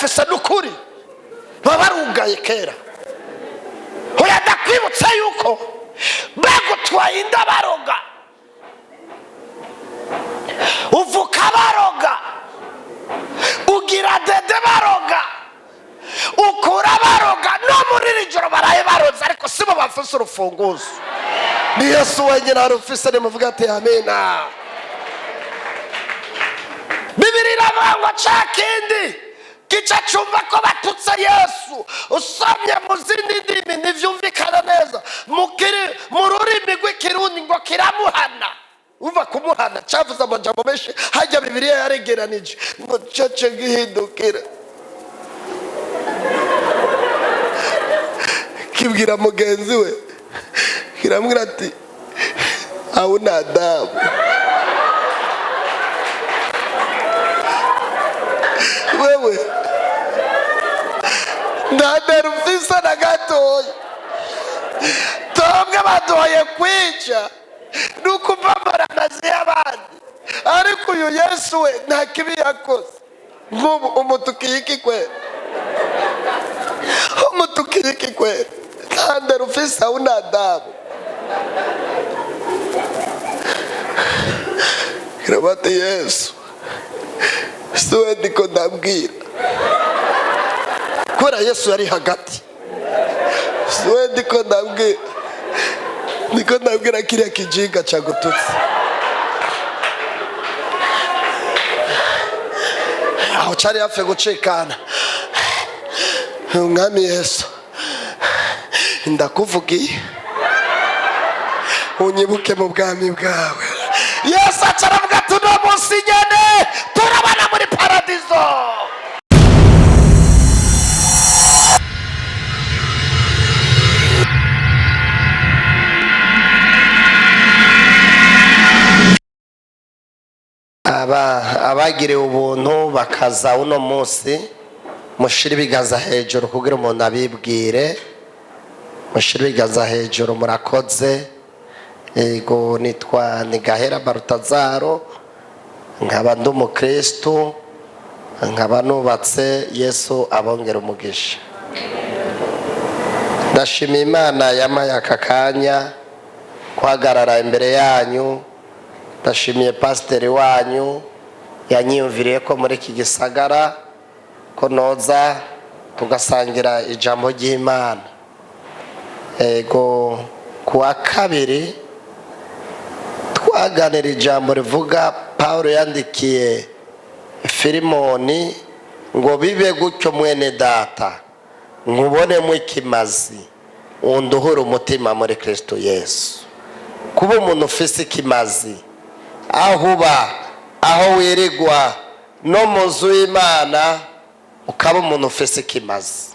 barufise n'ukuri babarugaye kera. Hoya ndakwibutsa yuko bagutwaye inda baroga, uvuka baroga, ugira dede baroga, ukura baroga, no muri ijoro baraye baroza, ariko sibo bafise urufunguruzo. Ni Yesu wenyine arufise. Nimuvuga ati amina. Bibiri iravuga ngo ca kindi gica cumva ko batutse Yesu, usomye mu zindi ndimi ntivyumvikana neza, mu rurimi rw'ikirundi ngo kiramuhana. Uva kumuhana cavuze amajambo menshi, hajya Bibiliya yaregeranije ngo cece gihindukira kibwira mugenzi we, kiramwira ati hauna adabu. Wewe ndadera ufise na gatoya, twebwe baduhaye kwica n'ukuvamara amazi y'abandi, ariko uyu Yesu we nta kibi yakoze. Nk'ubu umutukiye iki kwera? Umutukiye iki kwera? Ndadera ufise hauna adabu. Kirabati Yesu siwe ndiko ndabwira, kubera Yesu yari hagati. Siwe ndiko ndabwira kiriya kijinga cagututse. Aho cari hafi gucikana. Umwami Yesu ndakuvugiye, unyibuke mu bwami bwawe. Yesu acaravuga ati uno munsi nyene turabana muri paradizo. Abagiriwe ubuntu bakaza uno munsi, mushire ibiganza hejuru kugira umuntu abibwire. Mushire ibiganza hejuru. Murakoze. Ego nitwa Nigahera Bartazar, nkaba ndi umukristo, nkaba nubatse. Yesu abongera umugisha. Ndashima Imana yamaye aka kanya guhagarara imbere yanyu. Ndashimiye pasiteri wanyu yanyiyumviriye ko muri iki gisagara ko noza tugasangira ijambo ry'Imana. Ego kuwa kabiri twaganira ijambo rivuga Paulo yandikiye Filimoni ngo bibe gutyo mwene data, nkubonemo ikimazi, unduhure umutima muri Kristo Yesu. Kuba umuntu ufise ikimazi, aho uba, aho wirirwa, no mu nzu y'Imana, ukaba umuntu ufise ikimazi.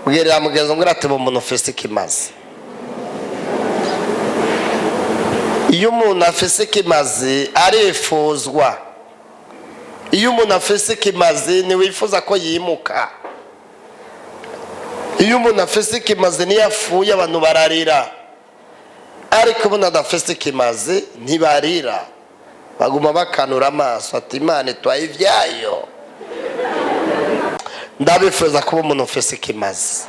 Bwirira mugenzi ngo ati umuntu ufise ikimazi. Iyo umuntu afise ikimazi arifuzwa. Iyo umuntu afise ikimazi ntiwifuza ko yimuka. Iyo umuntu afise ikimazi niyafuye abantu bararira, ariko umuntu adafise ikimazi ntibarira, baguma bakanura amaso ati Imana itwaye ivyayo. Ndabifuza kuba umuntu ufise ikimazi.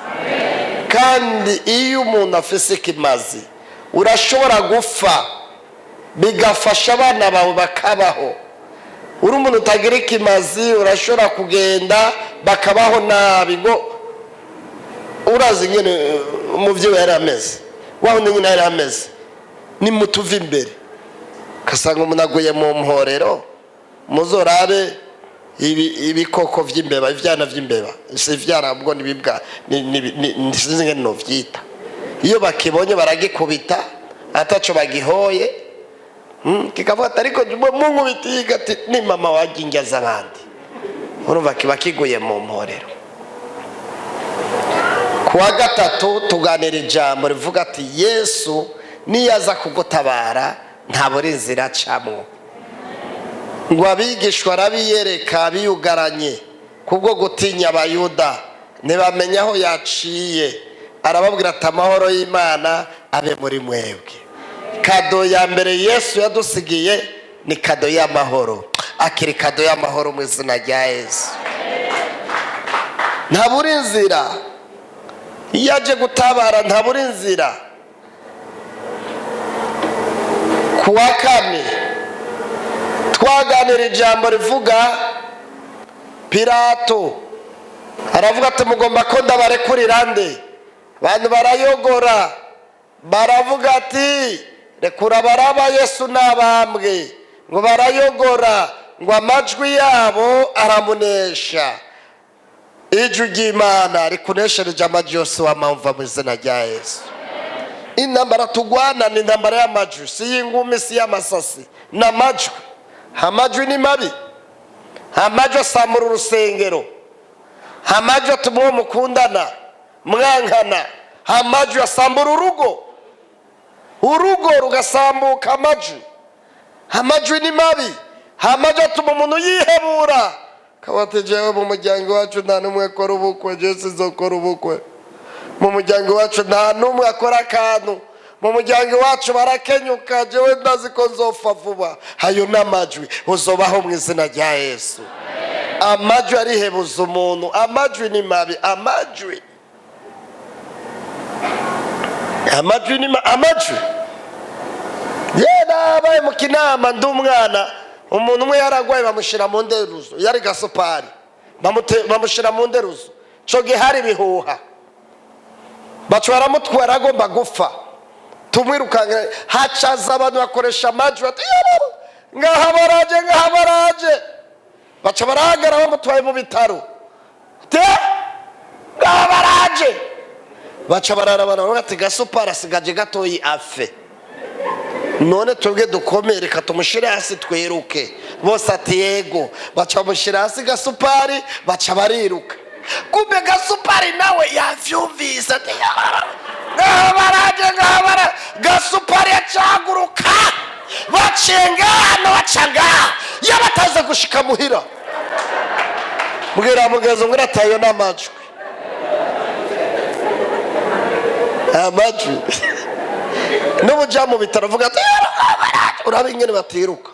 Kandi iyo umuntu afise ikimazi urashobora gupfa bigafasha abana bawe bakabaho. Uri umuntu utagira ikimazi urashobora kugenda bakabaho nabi. Ngo urazi nyene umuvyeyi yari ameze, waho nyine yari ameze, ni mutuva imbere kasanga umuntu aguye mu mporero. Muzorabe ibikoko vy'imbeba, ivyana vy'imbeba, si vyana bwo nibibwa sinzi ngene no vyita. Iyo bakibonye baragikubita ataco bagihoye, kikavuga ariko Mungu bitiga ati ni mama wajingaza abandi. Urumva kiba kiguye mu mporero. Kuwa gatatu tuganira ijambo rivuga ati Yesu niyaza kugutabara ntaburi inzira camwo. Ngo abigishwa arabiyereka biyugaranye kubwo gutinya Abayuda, ntibamenya aho yaciye. Arababwira ati amahoro y'Imana abe muri mwebwe. Kado ya mbere Yesu yadusigiye ni kado y'amahoro. Akiri kado y'amahoro mu izina rya Yesu. ntabura inzira, iyo aje gutabara ntabura inzira. Kuwa kane twaganira ijambo rivuga Pilato aravuga ati mugomba ko ndabarekurira nde? Abantu barayogora baravuga ati rekura baraba Yesu n'abambwe, ngo barayogora ngo amajwi yabo aramunesha. Ijwi ry'Imana rikuneshereje amajwi yose wamamva mu izina rya Yesu. Intambara tugwana ni intambara y'amajwi, si y'ingumi, si y'amasasi, n'amajwi. Amajwi ni mabi, amajwi asamura urusengero, amajwi atuma uwo mukundana mwankana, amajwi asambura urugo rugasambuka. Amajwi ni mabi, amajwi atuma umuntu yihebura kabatejewe mu muryango wacu nta n'umwe akora ubukwe, je sizokora ubukwe. Mu muryango wacu nta n'umwe akora akantu, mu muryango wacu barakenyuka, jewe ndazi ko nzopfa vuba. Hayo n'amajwi uzobaho mu izina rya Yesu. Amajwi arihebuza umuntu, amajwi ni mabi. Amajwi ni amajwi. Yena abaye mu kinama ndi umwana, umuntu umwe yaragwaye bamushira mu nderuzo, yari gasopari, bamushira mu nderuzo, co gihari bihuha, bacu baramutwara agomba gupfa, tumwirukanga. Hacaza abantu bakoresha amajwi ati ngaha baraje, baca barahagara bamutwaye mu bitaro, ngaha baraje, baca bararabana ati gasopari asigaje gatoyi afe, none twebwe dukomere reka tumushire hasi twiruke. Bose ati yego, baca bamushira hasi gasupari, baca bariruka. Kumbe gasupari nawe yavyumvise ati ngabaraje gasupari yacaguruka, bacanga yabataze gushika muhira. Mbwira mugenzi ngo ratayo n'amajwi, amajwi n'ubuja mu bitaro vuga ati uraba ingene batiruka.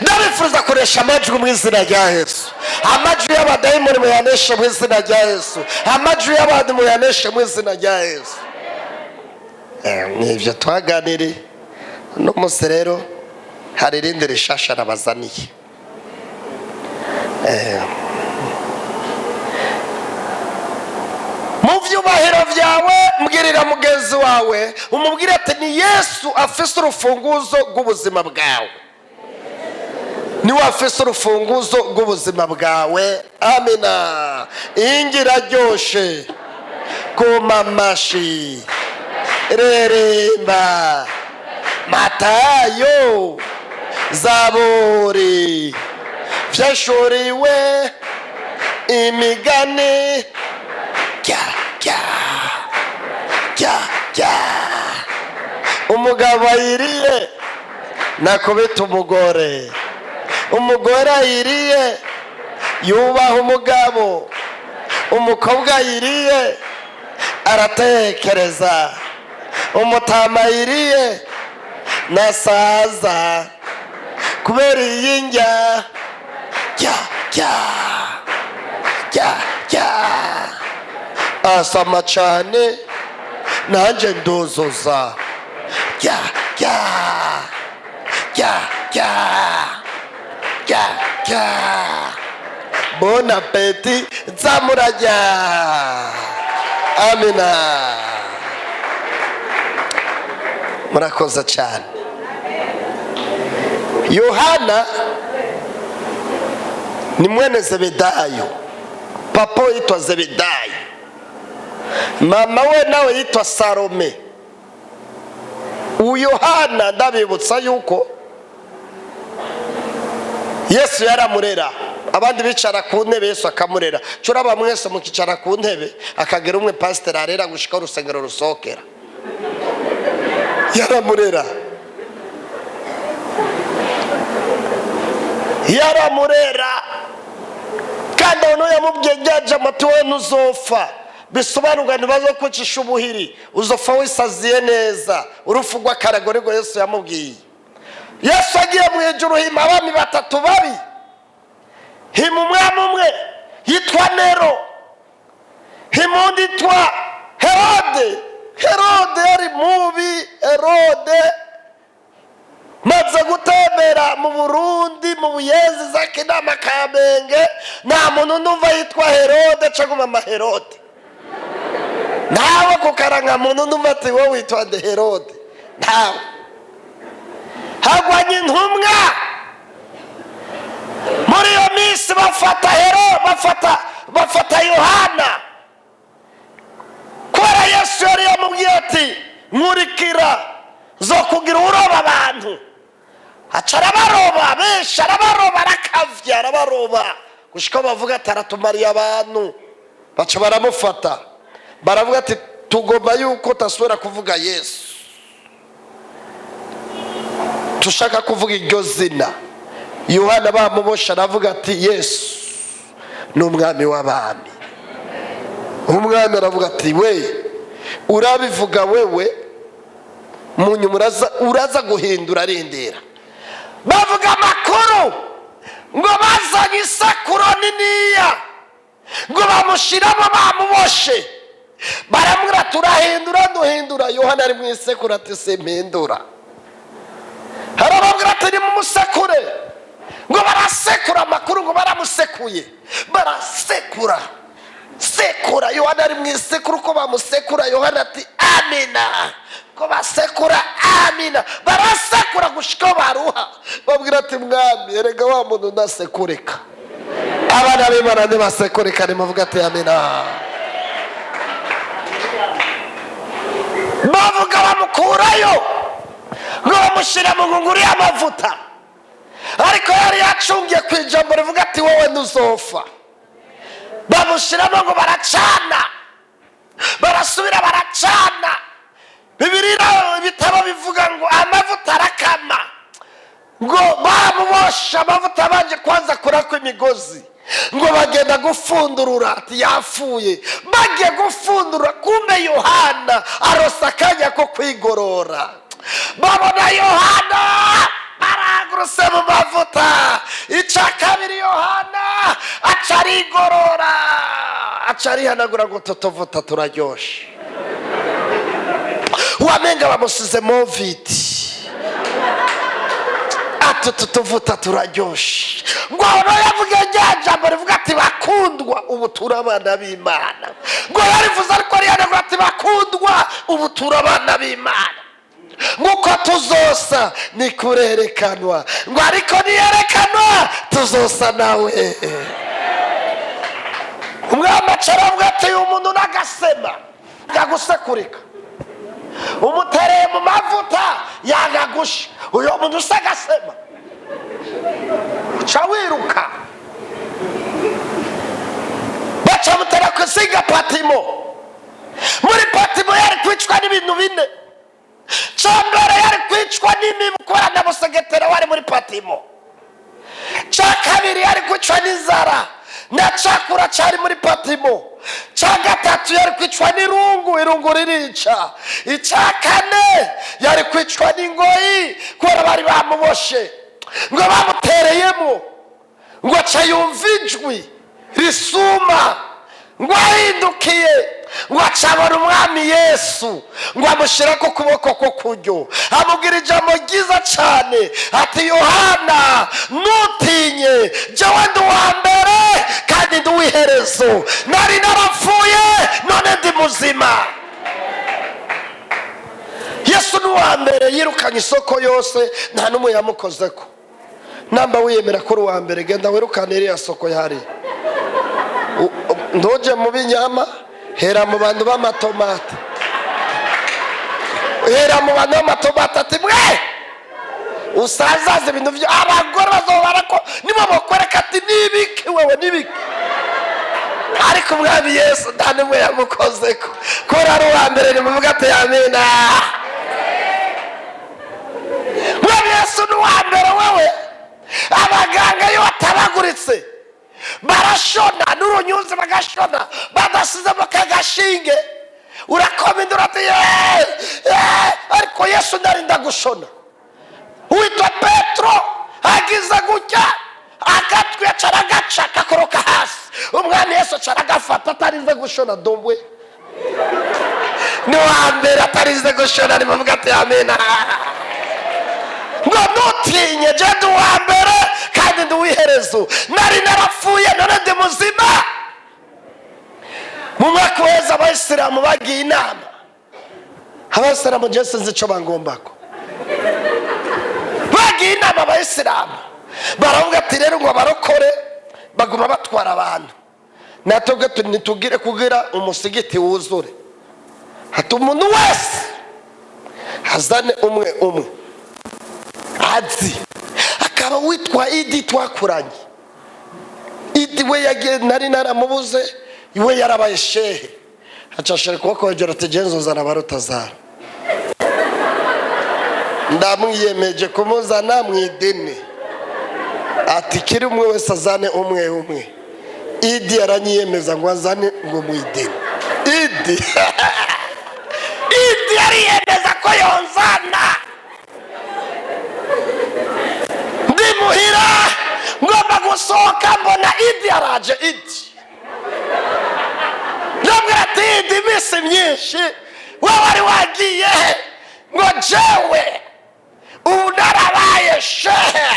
Ndabifuza koresha amajwi mu izina rya Yesu. Amajwi y'abadayimoni muyaneshe mu izina rya Yesu. Amajwi y'abandi muyaneshe mu izina rya Yesu. Nivyo twaganiriye no munsi rero hari irindi rishasha nabazaniye. Mu vyubahiro vyawe mbwirira mugenzi wawe umubwire ati ni Yesu afise urufunguzo rw'ubuzima bwawe. Niwe afise urufunguzo rw'ubuzima bwawe. Amina. Ingira ryoshe kumamashi reremba Matayo Zaburi vyashuriwe imigani umugabo ayiriye nakubita umugore, umugore ayiriye yubaha umugabo, umukobwa ayiriye aratekereza, umutama ayiriye nasaza kubera iyi njya asama cane nanje ndozoza bon appétit ZAMURARYA. Amina. Murakoze cyane. Yohana ni mwene Zebedayo, papa yitwa Zebedayo, mama we nawe yitwa Salome. Yohana ndabibutsa yuko Yesu yaramurera, abandi bicara ku ntebe Yesu akamurera. Curaba mwese mukicara ku ntebe akagera umwe pastor arera gushika urusengero rusokera. Yaramurera kandi ono yamubwiye jaja matuwe nuzofa, bisobanurwa ntibazo kwicisha ubuhiri, uzopfa wisaziye neza, urupfu rw'akaragorego Yesu yamubwiye. Yesu agiye mu ijuru hima abami batatu babi. Hima umwami umwe yitwa Nero, hima undi yitwa Herode. Herode yari mubi. Herode maze gutembera mu Burundi, mu Buyenzi za Kinama, Kamenge, nta muntu numva yitwa Herode cyangwa mama Herode. Nawe kukaranga muntu numva ati wowe witwa de Herode. Ntawe. Hagwanye intumwa muri iyo minsi bafata Yohana, kubera Yesu yari yamubwiye ati nkurikira zo kugira uroba abantu. Aca arabaroba, benshi arabaroba, arakavya arabaroba gushika bavuga ati aratumariye abantu. Baca baramufata baravuga ati tugomba yuko tasubira kuvuga Yesu, tushaka kuvuga iryo zina. Yohana bamubosha aravuga ati Yesu ni umwami w'abami. Umwami aravuga ati we urabivuga wewe, munyuma uraza guhindura arindira. Bavuga amakuru ngo bazanye isekuro niniya ngo bamushiramo bamuboshe. Baramubwira turahindura duhindura. Yohana ari mu isekuro ati simpindura. Harababwira ati ni mu musekure, ngo barasekura amakuru, ngo baramusekuye, barasekura sekura. Yohana ari mu isekuro, uko bamusekura Yohana ati amina. Ko basekura amina, barasekura gushika baruha. Babwira ati mwami erega wa muntu nasekureka. Abana b'Imana ntibasekureka, nimuvuga ati amina. Bavuga bamukurayo ngo bamushyira mu ngunguru y'amavuta, ariko yari yacungiye ku ijambo rivuga ati wowe ntuzofa. Bamushyiramo ngo baracana, barasubira baracana. Bibiliya ibitabo bivuga ngo amavuta arakama, ngo bamubosha amavuta banje kwanza kurako imigozi, ngo bagenda gufundurura ati yapfuye. Bagiye gufundurura, kumbe Yohana arosa akanya ko kwigorora. Babona Yohana araguruse mu mavuta. Ica kabiri Yohana aca arigorora, aca arihanagura ngo tutuvuta turaryoshe. Wamenga bamusize moviti ati tutuvuta turaryoshe. Ngo aho yavuga njambo rivuga ati bakundwa ubu turabana b'Imana. Ngo yarivuze ariko arihanagura ati bakundwa ubu turabana b'Imana. Nguko tuzosa ni kurerekanwa, ngo ariko niyerekanwa tuzosa nawe. Umwami aravuga ati umuntu nagasema yagusekurika, umutereye mu mavuta yagagusha. Uyo muntu usagasema uca wiruka. Baca mutera kusiga Patimo. Muri Patimo yari kwicwa n'ibintu bine. Chambere yari kwicwa n'imibu kubera namusegetera wari muri Patimo. Chakabiri yari kwicwa n'inzara na chakura cyari muri Patimo. Chagatatu yari kwicwa n'irungu, irungu ririca. Icyakane yari kwicwa n'ingoyi kubera bari bamuboshe, ngo bamutereyemo, ngo acayumva ijwi risuma, ngo ahindukiye, ngo acabona umwami Yesu, ngo amushyira ku kuboko ko kuryo, amubwira ijambo ryiza cyane ati Yohana ntutinye, jyewe ndi uwa mbere kandi ndi uw'iherezo. Nari narapfuye none ndi muzima. Yesu ni uwa mbere, yirukanye isoko yose, nta n'umwe yamukozeko. Namba wiyemera kuri uwa mbere, genda wirukane iriya soko yahari. Ndoje mu binyama, hera mu bantu b'amatomate, hera mu bantu b'amatomate ati mwe usazaze ibintu byo abagore bazobara ko nibo bakwereka ati nibiki wewe nibiki. Ariko umwami Yesu nta n'umwe yamukozeko, kora ari uwa mbere. Nimuvuga ati amina. Umwami Yesu ni uwa mbere. Wewe abaganga iyo batabaguritse barashona n'urunyuzi bagashona, badasize mu kagashinge, urakomindura ati ariko Yesu ndarinda gushona. witwa Petro agize gutya akatwi acara gaca kakoroka hasi, umwami Yesu acara gafata atarize gushona dombwe. Ni wa mbere atarize gushona, ni muvuga ati amena. Ngo nutinye je ndi wa mbere kandi ndi wiherezo, nari narapfuye none ndi muzima. Mu mwaka weza abayisilamu bagiye inama, abayisilamu je sinzi ico bangombako. Bagiye inama abayisilamu baravuga ati rero ngo abarokore baguma batwara abantu, natwe nitugire kugira umusigiti wuzure, hati umuntu wese hazane umwe umwe azi. Akaba witwa Idi twakuranye. Idi we yagiye nari naramubuze, iwe yarabaye shehe, acashira kuboko hejuru ati genzo zana Bartazar. Ndamwiyemeje kumuzana mu idini, ati kiri umwe wese azane umwe umwe. Idi aranyiyemeza ngo azane ngo mu idini. Idi Idi ariyemeza ko yonzana. Ndimuhira ngomba gusohoka mbona Idi araje. Idi nubwo ati Idi imisi myinshi wowe wari wagiye, ngo jewe ubu narabaye shehe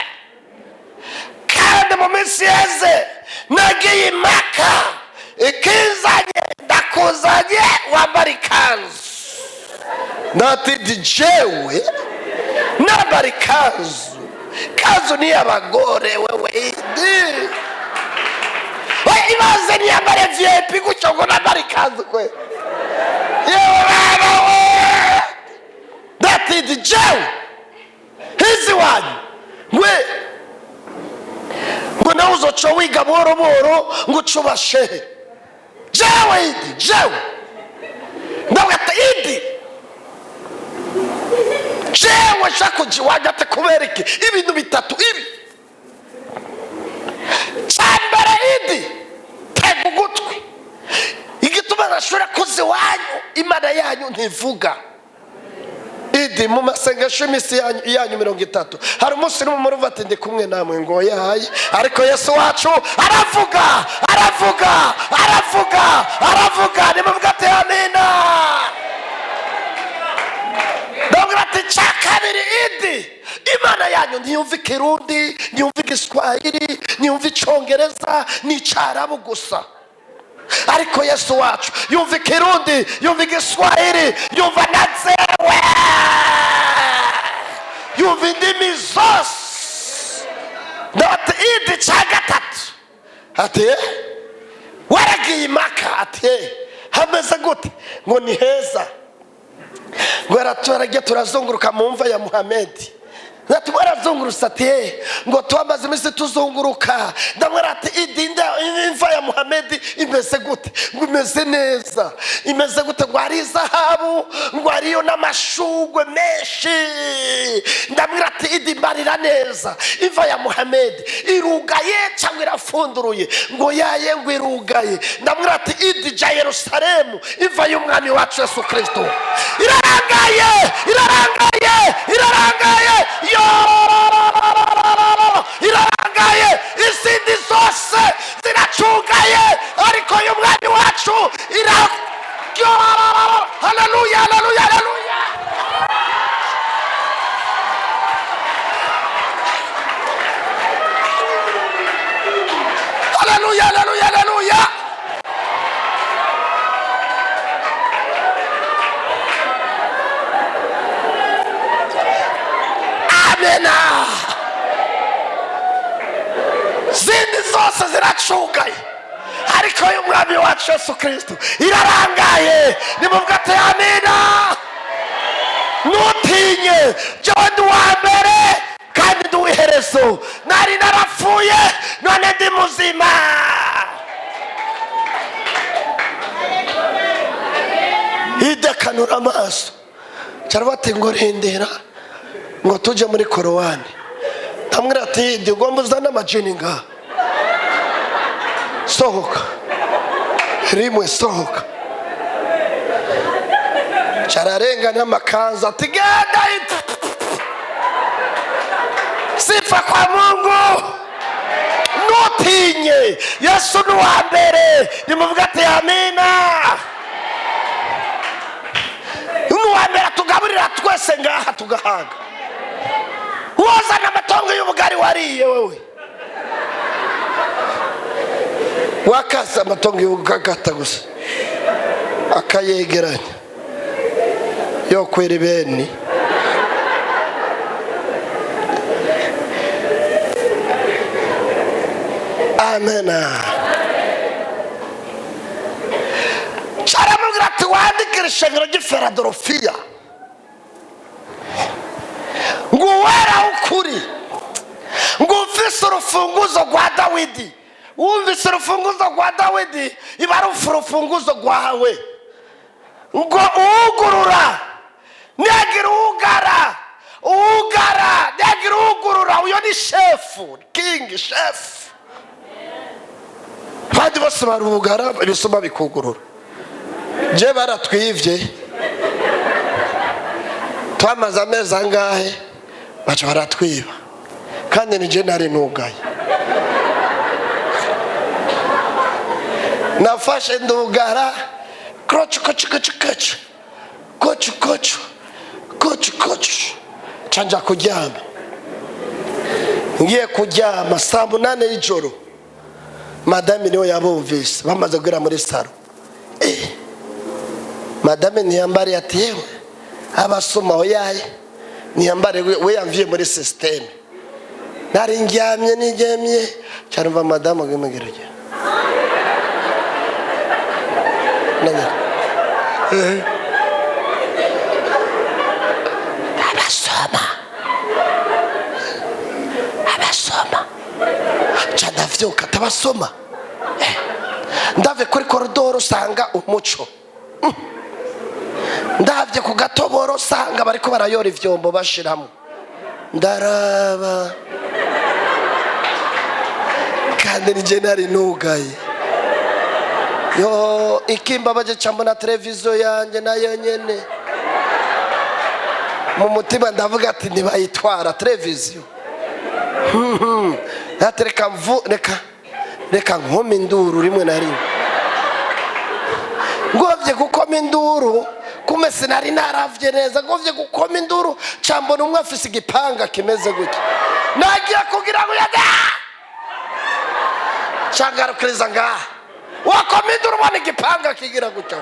kandi mu minsi yeze nagiye Maka, ikizanye ndakuzanye wambara ikanzu. Nati jewe nambara ikanzu, kanzu ni abagore wewe Idi. Ibaze niyambare VIP gutyo ngo nambara ikanzu kwe. Yewe baba we, nati jewe hizi wanyu we ngo nawe uzoca wiga buhoro buhoro ngo ucuba shehe. Jewe Idi jewe ndavuga ati Idi jewe shakuji wajya ati kubera iki ibintu bitatu ibi. Cyambere Idi tega ugutwi, igituma nashobora kuzi wanyu Imana yanyu ntivuga. Idi mu masengesho imisi yanyu 30 hari umunsi n'umwe muruva ati ndi kumwe namwe ngo yahaye, ariko Yesu wacu aravuga aravuga aravuga aravuga. Nimuvuga ati amina. Ndabwira ati cyakabiri Idi Imana yanyu ntiyumva Ikirundi, ntiyumva Igiswahili, ntiyumva Icongereza n'Icarabu gusa, ariko Yesu wacu yumva Ikirundi, yumva Igiswahili, yumva na zewe, yumva indimi zose. Ndabati Idi cya gatatu ati waragiye Maka, ati hameze gute? Ngo ni heza, ngo araturajya turazunguruka mu mva ya Muhamedi. Nati warazungurutse ati ngo twamaze imisi tuzunguruka. Ndamwira ati Idi imva ya Muhamedi imeze gute? Ngo imeze neza. Imeze gute? Ngo ari zahabu, ngo ariyo n'amashugwe menshi. Ndamwira ati Idi marira neza, imva ya Muhamedi irugaye cyangwa irafunduruye? Ngo yaye ngo irugaye. Ndamwira ati Idi ja Yerusalemu, imva y'umwami wacu Yesu Kristo irarangaye irarangaye irarangaye irarangaye, izindi zose ziracugaye, ariko y'umwami wacu haleluya haleluya haleluya. Haleluya haleluya haleluya. Amena. Zindi zose ziracugaye, ariko y'umwami wacu Yesu Kristo irarangaye. Nimuvuga ati amina. Nutinye jewe ndi wa mbere kandi ndi wiherezo, nari narapfuye none ndi muzima. Idekanura amaso cyarabati ngo rendera ngo tuje muri korowani. Ndamwira ati Idi ugomba uzana amajini ngaha, sohoka rimwe sohoka. Cyararenga n'amakanzu ati genda Idi. Sifa kwa Mungu. Nutinye, Yesu ni uwa mbere. Nimuvuga ati amina. Ni uwa mbere tugaburira twese ngaha tugahaga. Wozana amatongo y'ubugari wariye wewe. Wakaza amatongo y'ubugagata gusa. Akayegeranya. Yo kwera ibeni. Amena. Charamubwira ati wandikira ishengero ry'Ifiladorofiya ngo wera ukuri, ngo ufise urufunguzo rwa Dawidi. Wumvise urufunguzo rwa Dawidi, iba ari urufunguzo rwawe. Ngo ugurura ntiyagira ugara, ugara ntiyagira ugurura. Uyo ni shefu, king, shefu. Abandi bose barugara, ibisuma bikugurura. Je baratwivye, twamaze amezi angahe baca baratwiba, kandi ni je nari nugaye. Nafashe ndugara krochu kochu kochu kochu kochu kochu kochu kochu canja kuryama. Ngiye kuryama saa 8 y'ijoro, madame niwe yabumvise bamaze kugera muri saro. Madame niyambare ati yewe abasoma oyaye niyambare we yamviye muri system. Nari ndyamye nigemye cyarumva madame agemegereje. Nanya. Abasoma. Cyadavyoka tabasoma. Ndave kuri koridoro sanga umuco. Ndavye ku gatoboro sanga bariko barayora ivyombo bashiramo. Ndaraba. Kandi nije nari nugaye. Yo ikimbabaje cyambo na televiziyo yanje nayo nyene. Mu mutima ndavuga ati nibayitwara televiziyo. Natereka mvu reka nkome induru rimwe na rimwe. Ngovye gukoma induru kume sinari naravye neza. Ngovye gukoma induru cyambo numwe afise igipanga kimeze gutya. Nagiye kugira ngo yaga changarukiriza ngaha. Wakoma induru bane igipanga kigira gutya.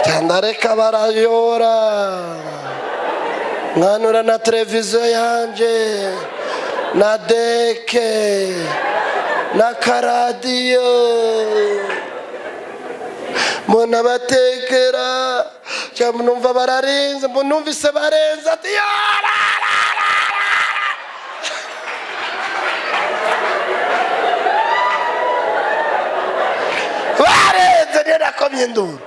Chandareka barayora. Nganura na televiziyo yanje na deke na karadiyo mbona batekera cyangwa numva bararenze, mbona numvise barenze ati barenze nirakomye induru.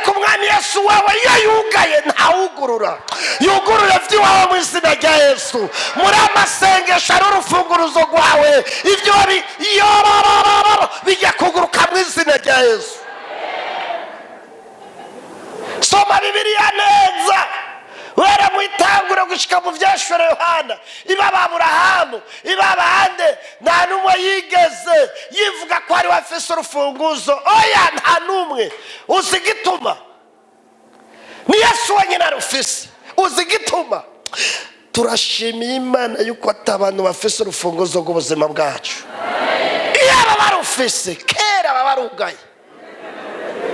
Umwami Yesu wawe iyo yugaye ntawugurura. Yugurura vy'iwawe mu izina rya Yesu. Muri amasengesho ari urufunguruzo rwawe, ivyo bijya kuguruka mu izina rya Yesu. Soma Bibiliya neza. Wera mwitangura gushika mu vyashore Yohana. Iba Aburahamu, iba abandi, nta numwe yigeze yivuga ko ari wafise urufunguzo. Oya, nta numwe. Uzigituma ni Yesu wenyine arufise. Uzigituma turashimiye Imana yuko atabantu bafise urufunguzo rw'ubuzima bwacu. Iyo barufise kera babarugaye.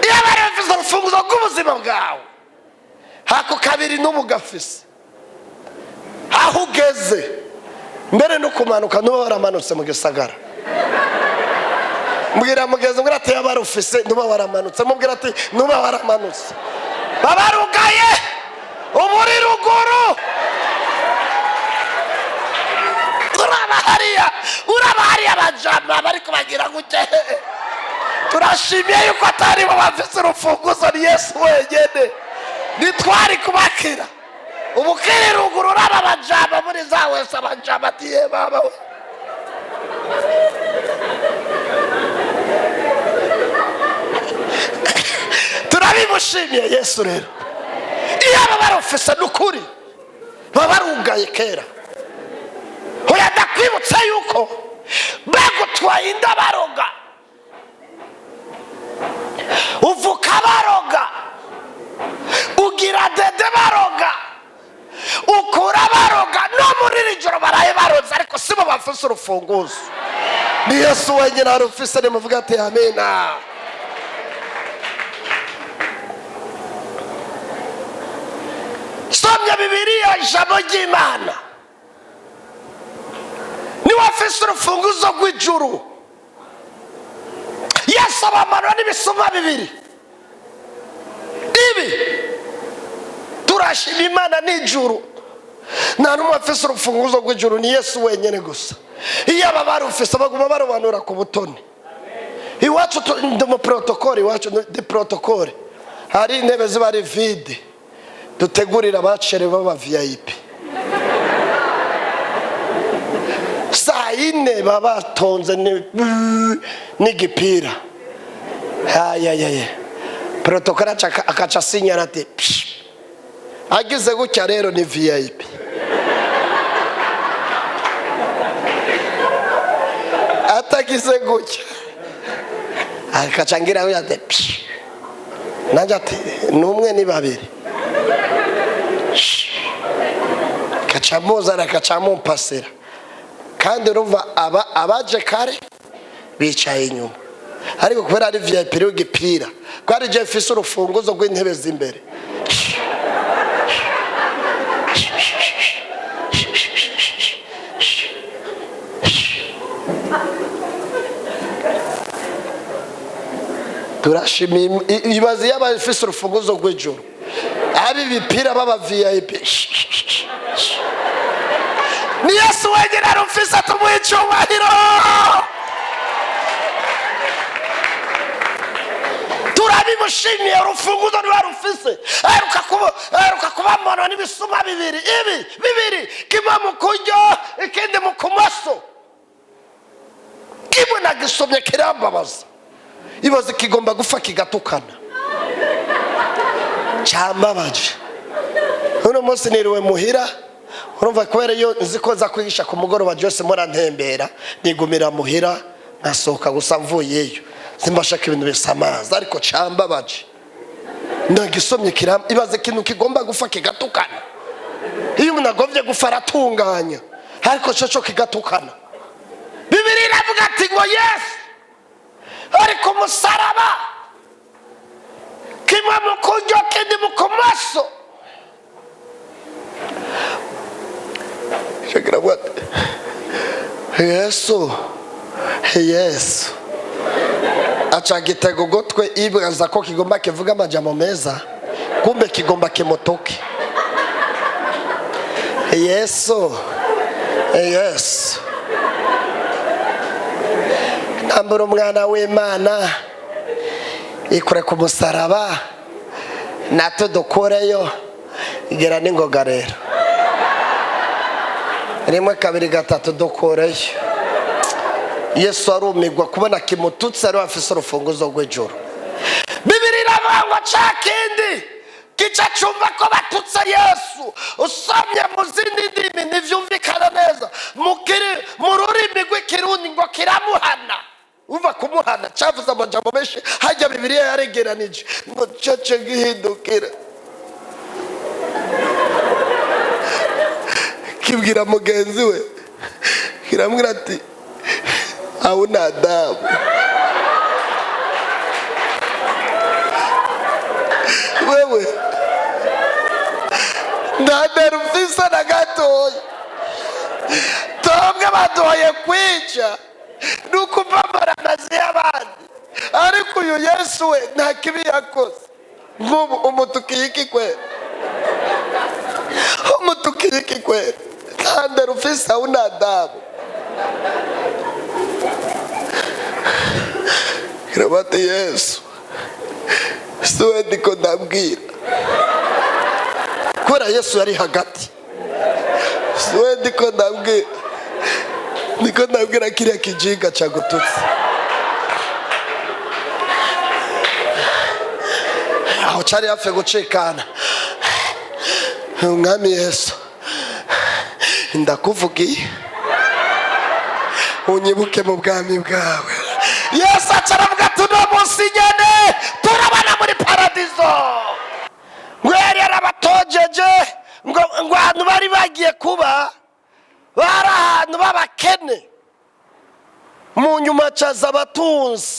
Iyo barufise urufunguzo rw'ubuzima bwawe, hako kabiri n'ubugafise aho ugeze mbere no kumanuka n'uba waramanutse mu gisagara. Mbwira mugeze ngo ati yabarufise n'uba waramanutse. Mubwira ati n'uba waramanutse. Babarugaye umuri ruguru. Urabahariya abajama bariko bagira gute. Turashimiye yuko atari bo bafise urufunguzo, ni Yesu wenyene. Nitwari kubakira ubukiri ruguru raba abajama muri za wese abajama ati ye baba we. turamushimiye Yesu rero. Iyo aba barufise n'ukuri baba barugaye kera. Hoya ndakwibutsa yuko bagutwaye inda baroga, uvuka baroga, ugira dede baroga, ukura baroga, no muri iri joro baraye baroza, ariko sibo bafise urufunguzo. Ni Yesu wenyine arufise. Nimuvuga ati amina. Somya Bibiliya, ijambo ry'Imana. Niwe afise urufunguzo rw'ijuru. Yesu abamanura n'ibisuma bibiri. Ibi turashima Imana n'ijuru. Nta n'umwe afise urufunguzo rw'ijuru, ni Yesu wenyine gusa. Iyo aba barufise baguma barobanura ku butoni. Iwacu ndi mu protokole, iwacu ndi protokole. Hari intebe ziba ari vide, dutegurira abacere baba VIP. Saa yine baba batonze n'igipira. Protokole akaca asinyara ati agize gutya rero ni VIP. Atagize gutya akaca ngira ati nanjye ati n'umwe ni babiri. Kaca muzana kaca mumpasira. Kandi urumva abaje kare bicaye inyuma, ariko kubera ari VIP rero gipira kwari je mfise urufunguzo rw'intebe z'imbere. Turashima ibazi y'abafise urufunguzo rw'ijuru, abi bipira baba VIP. Ni Yesu wenyine arufise, tumuhe icyubahiro. Turabimushimiye, urufunguzo niwe arufise. Aheruka kubamanura n'ibisuma bibiri. Ibi bibiri, kimwe mu kuryo ikindi mu kumoso. Kimwe nagisomye kirambabaza. Ibaze kigomba gufa kigatukana. Cyambabaje. Uno munsi niriwe muhira. Urumva kubera iyo nziko za kwigisha ku mugoroba byose murantembera, nigumira muhira nasohoka gusa mvuyeyo. Simbashaka ibintu bisamaza, ariko cyambabaje. Nagisomye kiramba, ibaze kintu kigomba gufa kigatukana. Iyo umuntu agovye gufa aratunganya, ariko cyo kigatukana. Bibiliya iravuga ati ngo Yesu ari ku musaraba, kimwe mu kuryo kindi mu kumaso. Shakira what? Yesu acha gitego gotwe ibwaza ko kigomba kivuga amajambo meza, kumbe kigomba kimotoke. Yesu ambura umwana w'Imana ikure ku musaraba, natwe dukoreyo igera n'ingoga rero. Rimwe kabiri gatatu dukoreyo. Yesu arumigwa kubona kimututse ari afise urufunguzo rw'ijuru. Bibiliya iravuga ngo cakindi kica cumva ko batutse Yesu. Usomye mu zindi ndimi ntivyumvikana neza, mu rurimi rw'ikirundi ngo kiramuhana. Uva kumuhana cavuze amajambo menshi, hajya Bibiliya yaregeranije ngo cece gihindukira. Kibwira mugenzi we, kiramwira ati hauna adabu. Wewe ndadera ufisa na gatoya, twebwe baduhaye kwica n'ukuvamara amazi y'abandi, ariko uyu Yesu we nta kibi yakoze. Nk'ubu umutukiye iki kwera? Umutukiye iki kwera? Ndadera ufisa hauna adabu. Kirabate Yesu siwe ndiko ndabwira, kubera Yesu yari hagati. Siwe ndiko ndabwira kiriya kijinga cyagututse. aho cyari hafi gucikana. Umwami Yesu ndakuvugiye unyibuke mu bwami bwawe. Yesu acaravuga tuno munsi nyene turabana muri paradizo. Mwere yarabatojeje ngo abantu bari bagiye kuba bari ahantu b'abakene. Mu nyuma caza abatunzi,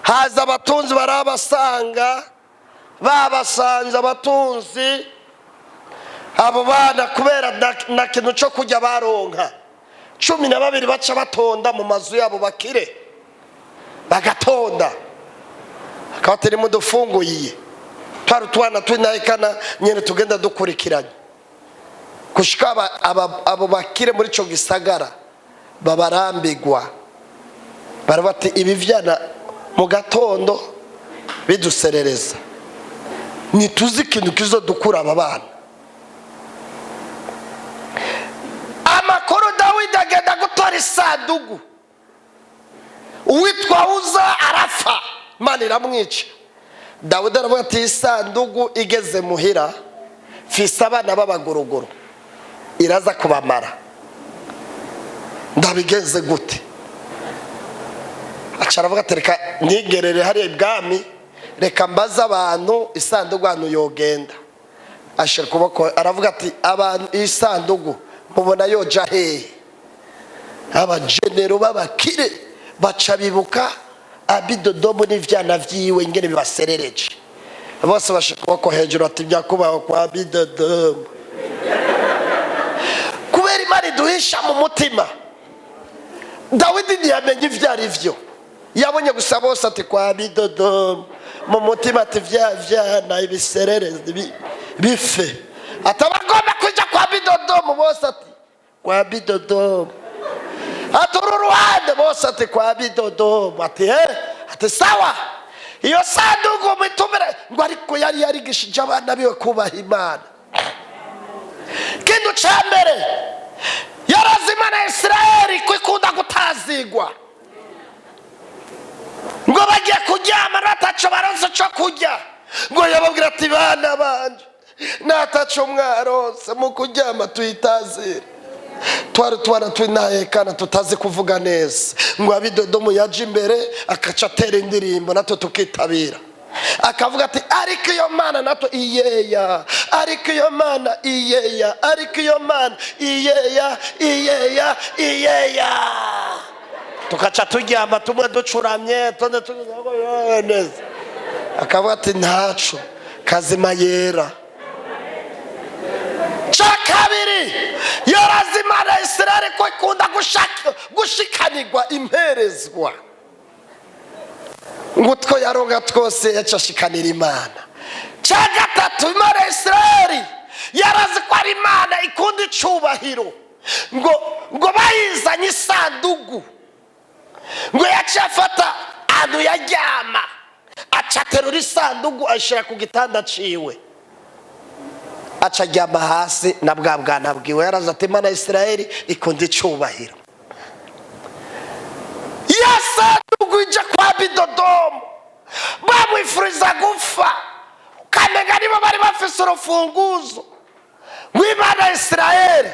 haza abatunzi barabasanga, babasanze abatunzi. Abo bana kubera na kintu cyo kujya baronka 12 baca batonda mu mazu yabo bakire, bagatonda akateri mu dufunguye twana twinayikana nyene tugenda dukurikiranye kushika abo bakire muri cyo gisagara babarambigwa. Barabati ibi vyana mu gatondo biduserereza, nituzi ikintu kizodukura aba bana. Amakuru Dawidi agenda gutora isandugu, uwitwa Uza arafa, Imana iramwica. Dawidi aravuga ati isandugu igeze muhira fise abana b'abagorogoro iraza kubamara, ndabigenze gute? Acaravuga ati reka nigerere hari ibwami, reka mbaza abantu isandugu hano yogenda. Ashira kuboko aravuga ati abantu isandugu mubona yoja hehe? Abajenero b'abakire baca bibuka abidodomo n'ivyana vyiwe ingene bibaserereje. Bose bashika kuboko hejuru ati byakubaho kwa abidodomo. Kubera Imana iduhisha mu mutima, Dawidi ntiyamenye ivyari vyo, yabonye gusa bose ati kwa abidodomo, mu mutima ati vyana ibiserereze bife. Atabagomba kuja kwa bidodomo, bose ati kwa bidodomo. Aturu ruhande bose ati kwa bidodomo. Ati sawa, iyo sandugu mitumire ngo ariko yari yarigishije abana biwe kubaha Imana. Kintu ca mbere yarazi Imana ya Isirayeli kwikunda gutazigwa, ngo bagiye kuryama nataco baronse co kurya, ngo yababwira ati bana banje nataco mwaronse mu kuryama tuyitazire. Twana twintahe kana tutazi kuvuga neza, ngo abidodomo yaje imbere akaca atera indirimbo natwe tukitabira, akavuga ati ariko iyo Mana natwe iyeya, ariko iyo Mana iyeya, ariko iyo Mana iyeya iyeya iyeya. Tukaca turyama tumwe ducuramye tonde tuvuga neza, akavuga ati ntaco kazima yera. Kabiri yarazi Imana ya Isirayeli ko ikunda gushikanirwa imperezwa, ngo two yaronga twose yacashikanira Imana. Gatatu Imana ya Isirayeli yarazi ko ari Imana ikunda icubahiro, ngo bayizanye isandugu, ngo yaciye afata ahantu yaryama aca aterura isandugu ayishira ku gitanda ciwe, aca aryama hasi na bwa bwana bwiwe. Yarazi ati Imana ya Isirayeli ikunda icubahiro. Yasandugu ija kwa bidodomo, bamwifuriza gupfa, kamenga nibo bari bafise urufunguruzo rw'Imana ya Isirayeli.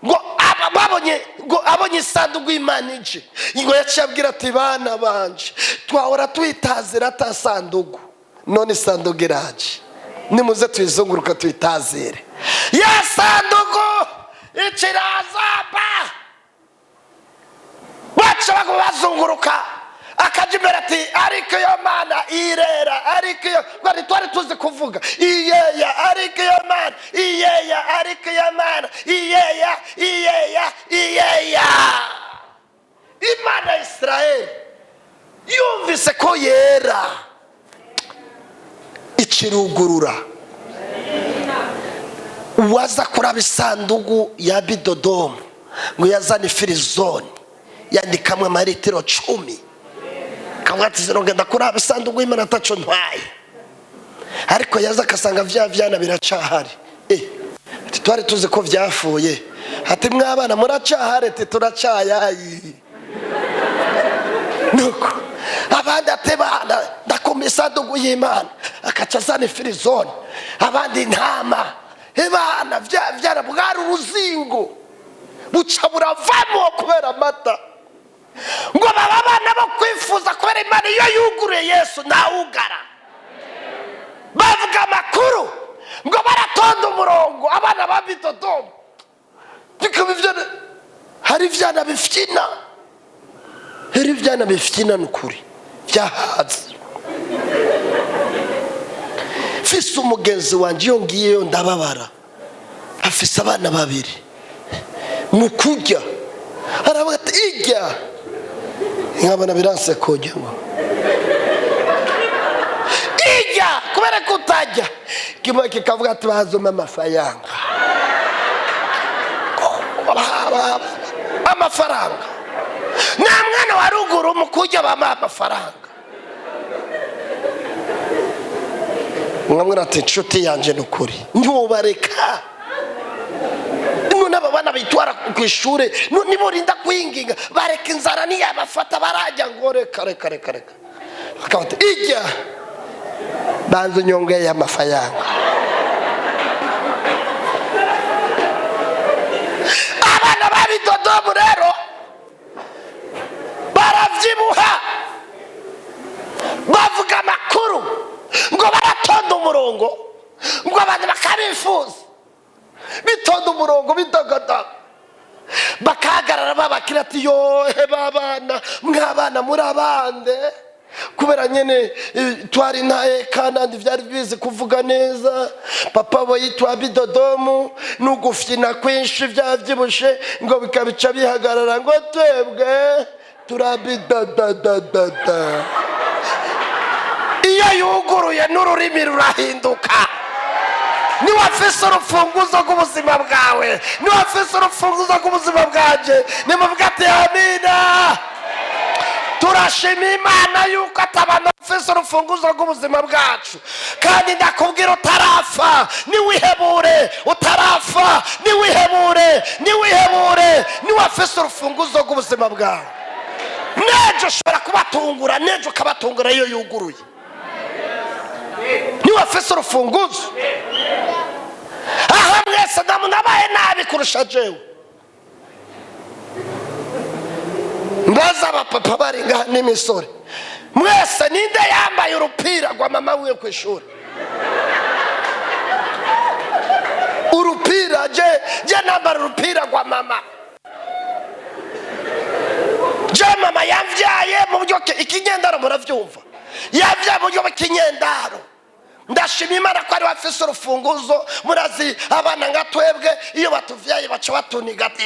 Ngo abonye isandugu y'Imana ije, ngo yaciye abwira ati bana banje twahora tuyitazira ata sandugu, none isandugu iraje, nimuze tuyizunguruka tuyitazire. Ya sandugu ikirazaba, baca bazunguruka, akaja imbere ati ariko iyo Mana irera, ariko iyo bari twari tuzi kuvuga iyeya, ariko iyo Mana iyeya, ariko iyo Mana iyeya iyeya iyeya. Imana ya Isirayeli yumvise ko yera ikirugurura, waza kuraba isandugu ya bidodomo, ngo yazana ifirizoni yandikamwe amaritiro 10, kavuga ati zirongenda kuraba isandugu y'Imana ataco ntwaye. Ariko yaza akasanga vyana biracahari. Ati twari tuzi ko vyafuye. Ati mwabana muracahari? Ati turacayayi. Nuko abandi ati bana ndakumisa isandugu y'Imana, akaca azana ifirizone abandi intama ebana vyara bwari uruzingo buca buravamo kubera amata ngo baba bana bo kwifuza kubera Imana iyo yuguruye Yesu ntawugara bavuga amakuru ngo baratonda umurongo abana babitodomo bikaba ivyana hari ivyana bifyina n'ukuri byahaze fise umugenzi wanje iyo ngiyeyo ndababara afise abana babiri mu kurya aravuga ati irya nkabona biranse kujya ngo irya kubera ko utajya kimwe kikavuga ati bazoma amafaranga nta mwana wa ruguru mu kurya bama amafaranga mwamwe ati inshuti yanje n'ukuri ntubareka naba bana bitwara ku ishure nibo rinda kwinginga bareka inzara niyabafata barajya ngo reka akabata ijya banze nyongeye y'amafaranga abana babidodomu rero baravyibuha bavuga amakuru ngo baratonda umurongo ngo abantu bakabifuza bitonda umurongo bidagada bakahagarara babakira ati yohe babana mwabana muri abande kubera nyene twari intahe kandi vyari bizi kuvuga neza papa bo yitwa bidodomu n'ugufyina kwinshi vyavyibushe ngo bikabica bihagarara ngo twebwe turabidadadada iyo yuguruye n'ururimi rurahinduka niwafise urufunguzo rw'ubuzima bwawe niwafise urufunguzo rw'ubuzima bwanje nimuvuga ati amina turashima Imana yuko atabana bafise urufunguzo rw'ubuzima bwacu kandi ndakubwira utarafa niwihebure utarafa niwihebure niwafise urufunguzo rw'ubuzima bwawe nejo ushobora kubatungura nejo ukabatungura iyo yuguruye niwafise urufunguzo aha mwese nabaye nabi kurusha jewe mbaza abapapa bari ngaha n'imisore mwese ninde yambaye urupira rwa mama wiwe ku ishuri urupira je nambara urupira rwa mama je mama yavyaye mu buryo ikinyendaro muravyumva yavyaye mu buryo bw'ikinyendaro ndashima Imana ko ari wafise urufunguzo murazi abana nga twebwe iyo batuvyaye baca batuniga ati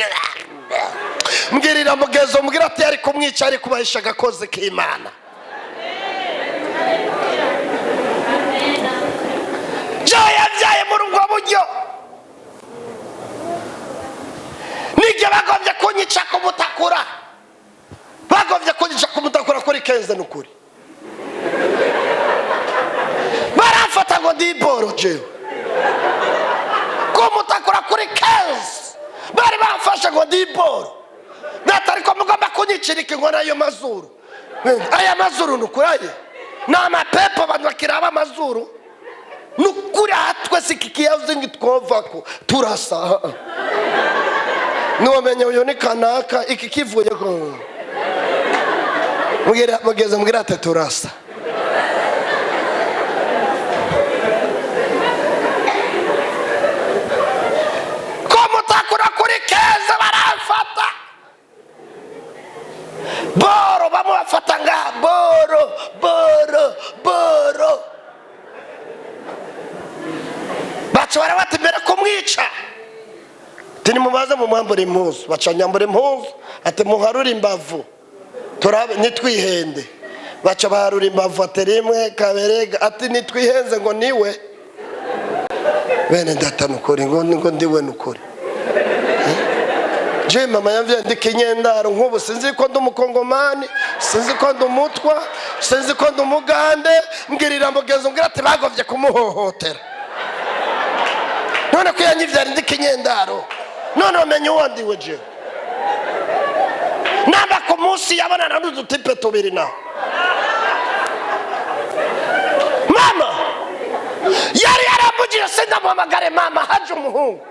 mbwirira mugezo mbwira ati ari kumwica ari kubahisha agakoze k'Imana je yavyaye muri ubwo buryo nige bagovye kunyica kumutakura kuri kenze n'ukuri barafata ngo ndiboro jewe kumutakura kuri kenze bari bamfasha ngo ndiboro natariko mugomba kunyicirika inkona ayo mazuru aya mazuru nukuraye n'amapepo abantu bakiraba amazuru nukuri hatwe sikikiyavuze ngitwovako turasa niwamenye uyo ni kanaka iki kivuye ko mugeze mugira ati turasa kumutakura kuri keza barafata boro bamufata nga boro bacora bati mbere kumwica tini mubaze mu mwambure impuzu bacanyambure impuzu ati muharura imbavu turabe nitwihende baca baharura imbavu ati rimwe kabiri ati nitwihenze ngo niwe bene data nukuri ngo ndiwe nukuri je mama yamvye ndikinyendaro nk'ubu sinzi ko ndumukongomani sinzi ko ndumutwa sinzi ko ndumugande mbwirira mbugezo mbwira ati bagovye kumuhohotera none ko yanyivyari ndikinyendaro none umenye uwo ndiwe je namba ku munsi yabonana n'udutipe tubiri naho mama ndamuhamagare mama haje umuhungu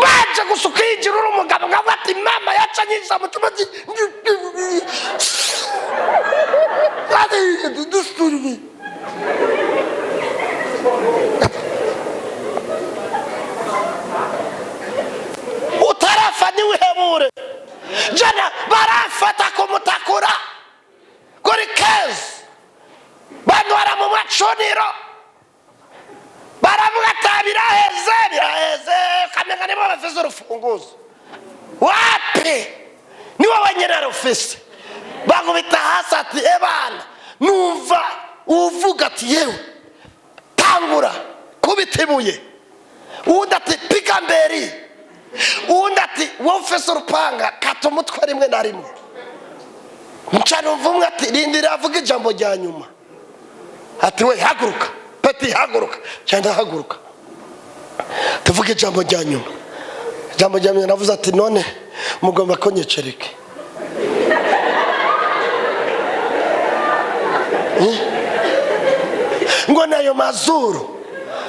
baje gusukinjira uri umugabo ngavuga ati mama yacanyisha mutima dusturbi utarafa niwihebure jana barafata kumutakura kuri kezi bandwara mu macuniro baravuga ati biraheze kamenga nibo bafise urufunguzo wapi niwe wenyene ufise bagubita hasi ati ebana numva uvuga ati yewe tangura kubitibuye uwundi ati pika mberi uwundi ati wowe ufise urupanga kata umutwe rimwe na rimwe mcana umwe ati rindira avuga ijambo rya nyuma ati we haguruka peti haguruka cyane haguruka tuvuge ijambo rya nyuma navuze ati none mugomba kunyicereke ngo nayo mazuru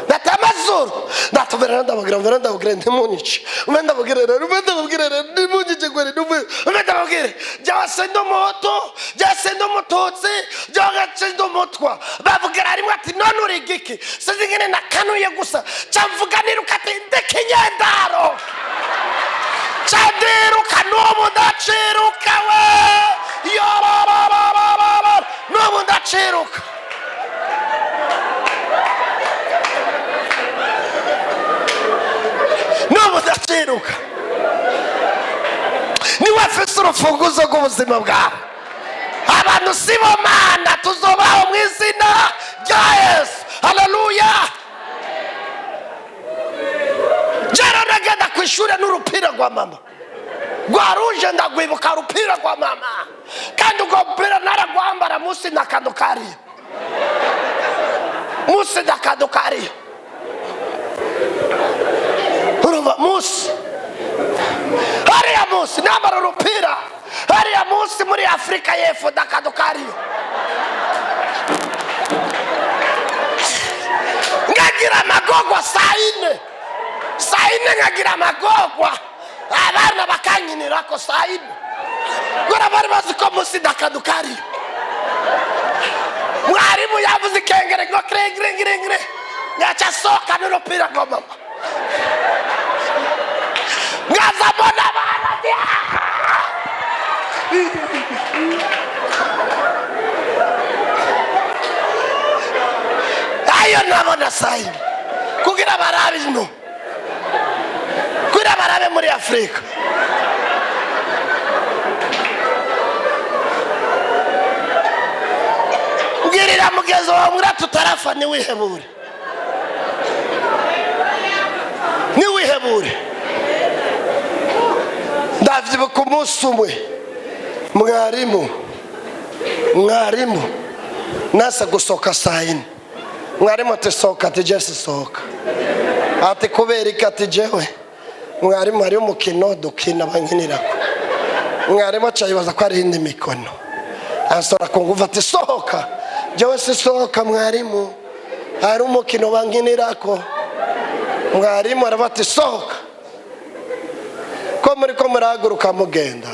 natamazuru natubera ndabagire ntimunice ndabagire ntimunice gwere ndabagire jasendo moto jasendo mututsi jasendo mutwa bavugira rimwe ati none uri giki sizingene nakanuye gusa camvuganira ati ndekinyendaro chandiruka nomu ndaciruka we yorororororo nomu ndaciruka mudaciruka niwe afise urufunguzo rw'ubuzima bwawe abantu sibo mana tuzobaho mu izina rya Yesu haleluya jero nagenda kwishura n'urupira rwa mama rwaruje ndagwibuka urupira rwa mama kandi ubwo rupira naragwambara musi nakandukariye musi hariya musi nambara urupira hariya musi muri Afrika y'Epfo dakadukariyo ngagira amagogwa saa ine ngagira amagogwa abana bakankinirako saa ine gora bari bazi ko musi dakadukariyo mwarimu yavuze ikengere ngo kire ngaca soka n'urupira rwa mama ngazabona bana dia ayo nabona sai kugira barabe no kugira barabe muri Afrika ngirira mugezo wa muri tutarafa ni wihebure ndavyibuka umunsi umwe mwarimu nasa gusoka saa ine mwarimu ati soka ati jesi soka ati kubera iki ati jewe mwarimu hari umukino dukina bankinirako mwarimu acayibaza ko ari indi mikono ansora ku nguvu ati sohoka jewe si sohoka mwarimu hari umukino bankinirako mwarimu arabati sohoka ko muriko murahaguruka mugenda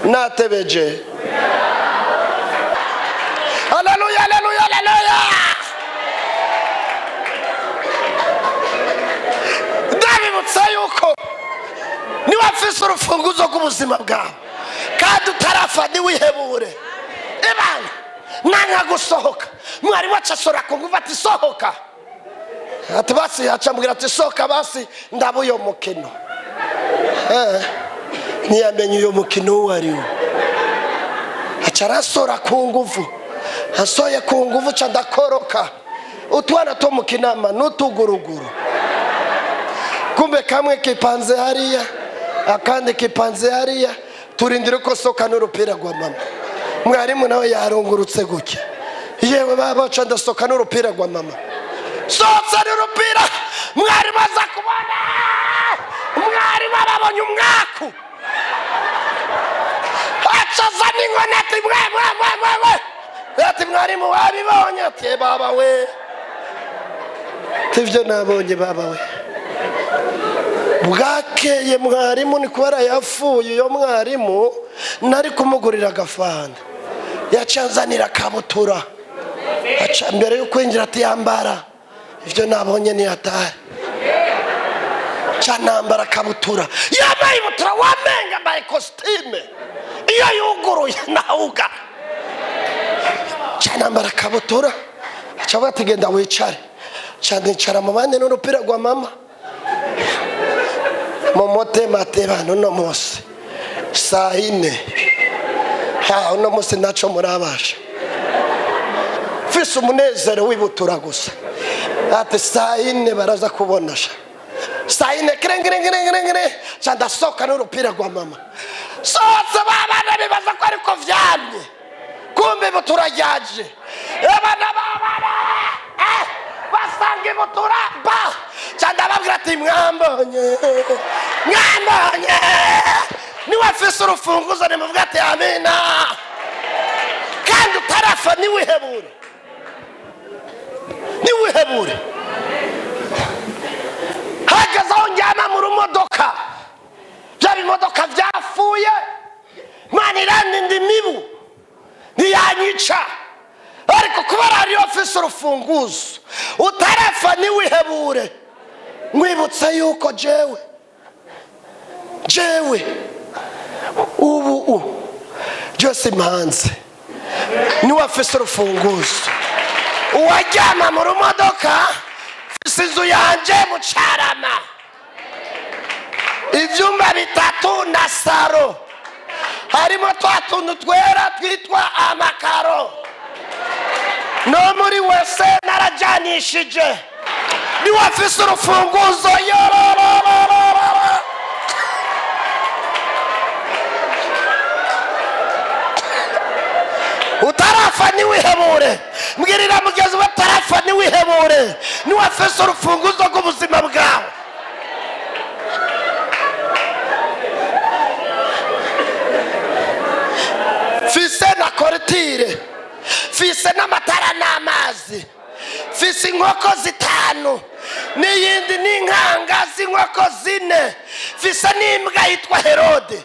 natebeje haleluya ndabibutsa yuko niwe afise urufunguzo rw'ubuzima bwawe kandi utarafa niwihebure ebana nanga gusohoka mwarimu acasora ku nguvu ati sohoka ati basi acambwira ati sohoka basi ndabuyo mukino ntiyamenye uyo mukino uwo ari wo acarasora ku nguvu asoye ku nguvu ca ndakoroka utwana two mukinama n'utuguruguru kumbe kamwe kipanze hariya akandi kipanze hariya turindire ko soka n'urupira rwa mama mwarimu nawe yarungurutse gutya yewe baba ca ndasoka n'urupira rwa mama sosa n'urupira mwarimu aza kubona mwarimu ababonye umwaku acaza n'inkoni ati mwe ati mwarimu wabibonye ati baba we tivyo nabonye baba we. Bwakeye mwarimu ni kubara yapfuye, yo mwarimu nari kumugurira agafanta, yacanzanira kabutura, aca mbere yo kwinjira ati yambara. Ivyo nabonye ni hatari. Canambara kabutura, yambaye ibutura wamenga mbaye costume, iyo yuguruye nauga. Canambara kabutura, aca bategenda wicare. Candicara mu bandi n'urupira rwa mama. Momote mateba no mose. Saine. Uno munsi naco murabasha. Mfise umunezero w'ibutura gusa. Ati saine baraza kubonasha. Saine krengre candasoka n'urupira rwa mama. Sose babana bibaza ko ariko vyamye. Kumbe ibutura ryaje. Abana babana basange ibutura ba. Candababwira ati mwambonye. Niwe afise urufunguruzo nimuvuga ati amina. Kandi utarafa niwihebure. Hagazaho njyana mu rumodoka. Bya bimodoka byafuye. Mana irandinda imibu ntiyanyica. Ariko kubera ari afise urufunguzo utarafa niwihebure. Mwibutse yuko jewe ubu byose impanze niwe afise urufunguzo. Uwajyama mu rumodoka fise inzu yanje mu Carama, ivyumba 3 na saro, harimo twatuntu twera twitwa amakaro. No muri wese narajanishije. Niwe afise urufunguzo. Utarafa niwihebure. Mbwirira mugezi utarafa niwihebure. Niwe afise urufunguzo rw'ubuzima bwawe. Fise na kortire, fise n'amatara n'amazi, fise inkoko 5 n'iyindi n'inkanga z'inkoko 4, fise n'imbwa yitwa Herode.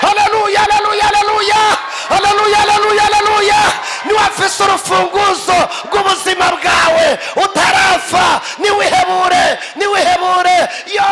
Haleluya, haleluya, haleluya, haleluya, haleluya, haleluya. Niwe afise urufunguzo rw'ubuzima bwawe. Utarafa niwihebure. Yo